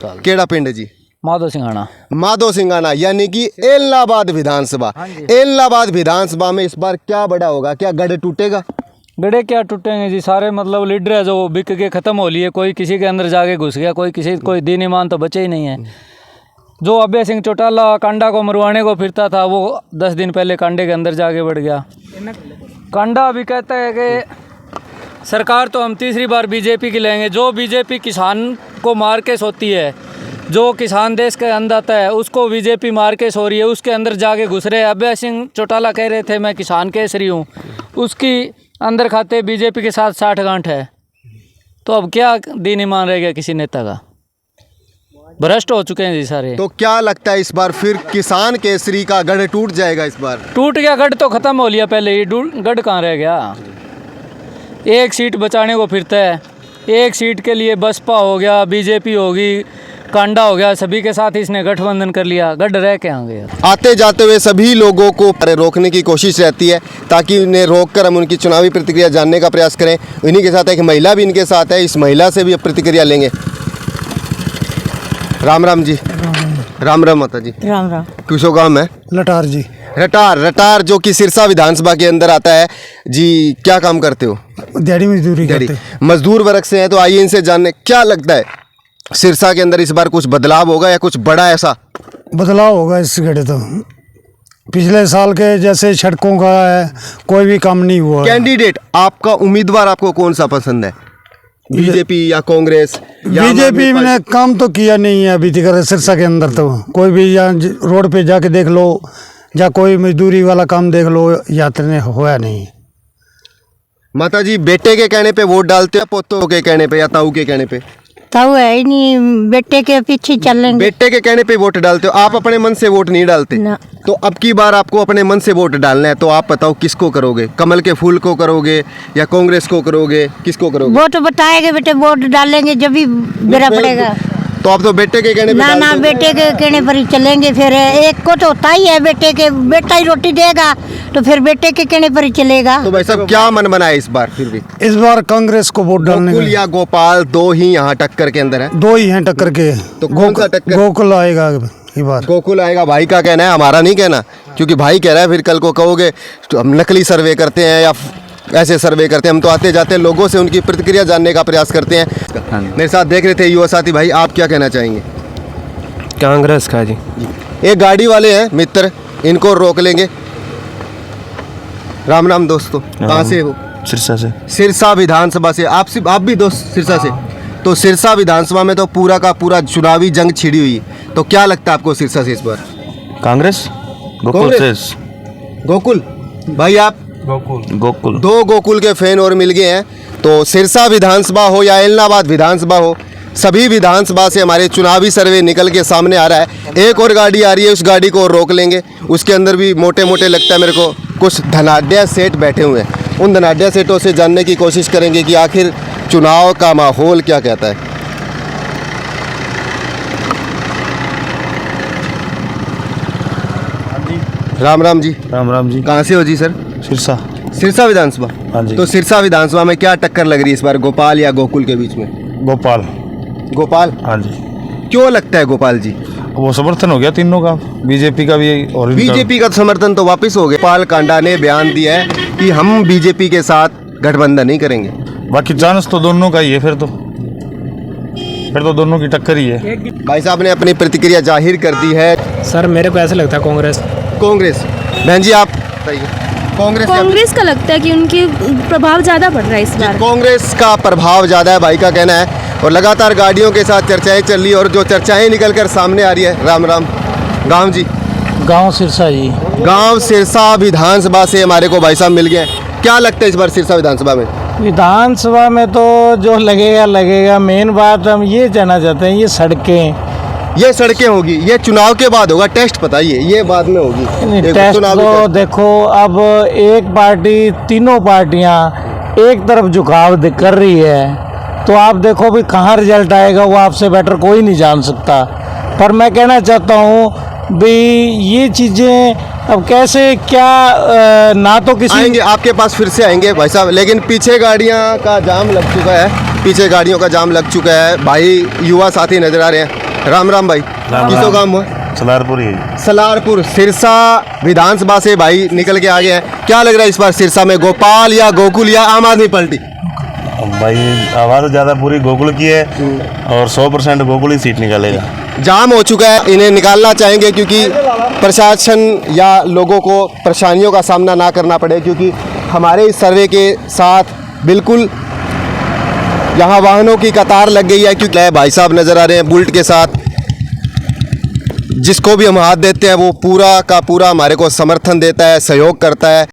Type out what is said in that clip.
केड़ा पिंड जी? माधो सिंघाना। माधो सिंघाना यानी कि एलनाबाद विधानसभा। एलनाबाद विधानसभा में इस बार क्या बड़ा होगा? क्या गढ़ टूटेगा? गड़े क्या टूटेंगे जी, सारे मतलब लीडर है जो बिक के खत्म हो लिए। कोई किसी के अंदर जाके घुस गया, कोई दीन ईमान तो बचे ही नहीं है। जो अभय सिंह चौटाला कांडा को मरवाने को फिरता था, वो 10 दिन पहले कांडे के अंदर जाके बढ़ गया। कांडा अभी कहता है कि सरकार तो हम तीसरी बार बीजेपी की लेंगे। जो बीजेपी किसान को मार के सोती है, जो किसान देश के अंदर आता है, उसको बीजेपी मार के सो रही है, उसके अंदर जाके घुस रहे हैं। अभय सिंह चौटाला कह रहे थे मैं किसान केसरी हूँ, उसकी अंदर खाते बीजेपी के साथ 60 गांठ है। तो अब क्या दीन ईमान रह गया किसी नेता का? भ्रष्ट हो चुके हैं जी सारे। तो क्या लगता है इस बार फिर किसान केसरी का गढ़ टूट जाएगा? इस बार टूट गया गढ़, तो खत्म हो लिया पहले ही। गढ़ कहाँ रह गया? एक सीट बचाने को फिरता है। एक सीट के लिए बसपा हो गया, बीजेपी होगी, कांडा हो गया, सभी के साथ इसने गठबंधन कर लिया। गढ़ रह के आ गया। आते जाते हुए सभी लोगों को रोकने की कोशिश रहती है ताकि उन्हें रोककर हम उनकी चुनावी प्रतिक्रिया जानने का प्रयास करें। इन्हीं के साथ एक महिला भी इनके साथ है, इस महिला से भी अब प्रतिक्रिया लेंगे। राम राम जी। राम राम माता जी। राम राम। किसो गांव है? लटार जी। रटार जो कि सिरसा विधानसभा के अंदर आता है जी। क्या काम करते हो? दिहाड़ी मजदूरी करते। मजदूर वर्ग से हैं, तो आइए इनसे जानने क्या लगता है सिरसा के अंदर इस बार कुछ बदलाव होगा या कुछ बड़ा ऐसा बदलाव होगा इस घड़े? तो पिछले साल के जैसे सड़कों का है, कोई भी काम नहीं हुआ। कैंडिडेट आपका उम्मीदवार आपको कौन सा पसंद है? बीजेपी या कांग्रेस? बीजेपी ने काम तो किया नहीं है अभी तक सिरसा के अंदर। तो कोई भी यहाँ रोड पे जाके देख लो, या कोई मजदूरी वाला काम देख लो, यात्री हुआ नहीं। माता जी बेटे के कहने पे वोट डालते हो, पोतों के कहने पे या ताऊ के कहने पे? ताऊ है ही नहीं, बेटे के पीछे चलेंगे। बेटे के कहने पे वोट डालते हो, आप अपने मन से वोट नहीं डालते ना। तो अब की बार आपको अपने मन से वोट डालना है, तो आप बताओ किसको करोगे? कमल के फूल को करोगे या कांग्रेस को करोगे? किसको करोगे? वोट बताएंगे बेटे, वोट डालेंगे जब भी बेरा पड़ेगा। तो आप तो बेटे के कहने पे ना डालते ना, हो। बेटे के कहने पर ही चलेंगे। फिर एक को तो होता ही है बेटे के, बेटा ही रोटी देगा तो फिर बेटे के कहने पर ही चलेगा। तो भाई साहब क्या मन बनाए इस बार? फिर भी इस बार कांग्रेस को वोट डालने गोकुल या गोपाल दो ही यहाँ टक्कर के अंदर है। दो ही हैं टक्कर के। तो कौन सा टक्कर? गोकुल आएगा इस बार। गोकुल आएगा, भाई का कहना है, हमारा नहीं कहना। क्योंकि भाई कह रहा है, फिर कल को कहोगे तो हम नकली सर्वे करते हैं या ऐसे सर्वे करते हैं। हम तो आते जाते लोगों से उनकी प्रतिक्रिया जानने का प्रयास करते हैं। मेरे साथ देख रहे थे युवा साथी भाई, आप क्या कहना चाहेंगे? कांग्रेस का जी। एक गाड़ी वाले हैं मित्र, इनको रोक लेंगे। राम राम दोस्तों, कहाँ से हो? सिरसा से। सिरसा विधानसभा से। आप भी दोस्त सिरसा से? तो सिरसा विधानसभा में तो पूरा का पूरा चुनावी जंग छिड़ी हुई है। तो क्या लगता है आपको सिरसा से इस बार? कांग्रेस गोकुल से। गोकुल भाई आप? गोकुल। दो गोकुल के फैन और मिल गए हैं। तो सिरसा विधानसभा हो या एलनाबाद विधानसभा हो, सभी विधानसभा से हमारे चुनावी सर्वे निकल के सामने आ रहा है। एक और गाड़ी आ रही है, उस गाड़ी को रोक लेंगे। उसके अंदर भी मोटे मोटे लगता है मेरे को कुछ धनाढ्य सेठ बैठे हुए हैं। उन धनाढ्य सेठों से जानने की कोशिश करेंगे कि आखिर चुनाव का माहौल क्या कहता है। राम राम जी। राम राम जी। कहाँ से हो जी सर? सिरसा। सिरसा विधानसभा। हाँ जी। तो सिरसा विधानसभा में क्या टक्कर लग रही है इस बार, गोपाल या गोकुल के बीच में? गोपाल। गोपाल? हाँ जी। क्यों लगता है गोपाल जी? वो समर्थन हो गया तीनों का, बीजेपी का भी और बीजेपी का समर्थन तो वापस हो गया। गोपाल कांडा ने बयान दिया है कि हम बीजेपी के साथ गठबंधन नहीं करेंगे। बाकी चांस तो दोनों का ही है। फिर तो दोनों की टक्कर ही है। भाई साहब ने अपनी प्रतिक्रिया जाहिर कर दी है। सर मेरे को ऐसा लगता है कांग्रेस। कांग्रेस? बहन जी आप बताइए। कांग्रेस का लगता है कि उनकी प्रभाव ज़्यादा पड़ रहा है इस बार। कांग्रेस का प्रभाव ज़्यादा है, भाई का कहना है। और लगातार गाड़ियों के साथ चर्चाएं चल रही है और जो चर्चाएं निकल कर सामने आ रही है। राम राम। गाँव जी? गाँव सिरसा जी। गाँव सिरसा विधानसभा से हमारे को भाई साहब मिल गए। क्या लगता है इस बार सिरसा विधानसभा में? विधानसभा में तो जो लगेगा। मेन बात हम ये जानना चाहते हैं, ये सड़कें होगी, ये चुनाव के बाद होगा। टेस्ट बताइए, ये बाद में होगी। टेस्ट तो देखो, अब एक पार्टी, तीनों पार्टियां एक तरफ झुकाव कर रही है, तो आप देखो भी कहाँ रिजल्ट आएगा, वो आपसे बेटर कोई नहीं जान सकता। पर मैं कहना चाहता हूँ भी ये चीज़ें अब कैसे क्या ना तो किसी आएंगे आपके पास, फिर से आएंगे भाई साहब। लेकिन पीछे गाड़ियाँ का जाम लग चुका है, पीछे गाड़ियों का जाम लग चुका है। भाई युवा साथी नजर आ रहे हैं। राम राम भाई, किसो काम हुआ? सलारपुर ही है सलारपुर सिरसा विधानसभा से भाई निकल के आ गए हैं। क्या लग रहा है इस बार सिरसा में गोपाल या गोकुल या आम आदमी पार्टी? भाई। आवाज़ ज़्यादा पूरी गोकुल की है और 100% गोकुल ही सीट निकालेगा। जाम हो चुका है, इन्हें निकालना चाहेंगे क्योंकि प्रशासन या लोगों को परेशानियों का सामना ना करना पड़े, क्योंकि हमारे इस सर्वे के साथ बिल्कुल यहाँ वाहनों की कतार लग गई है। क्योंकि भाई साहब नज़र आ रहे हैं बुलेट के साथ, जिसको भी हम हाथ देते हैं वो पूरा का पूरा हमारे को समर्थन देता है, सहयोग करता है।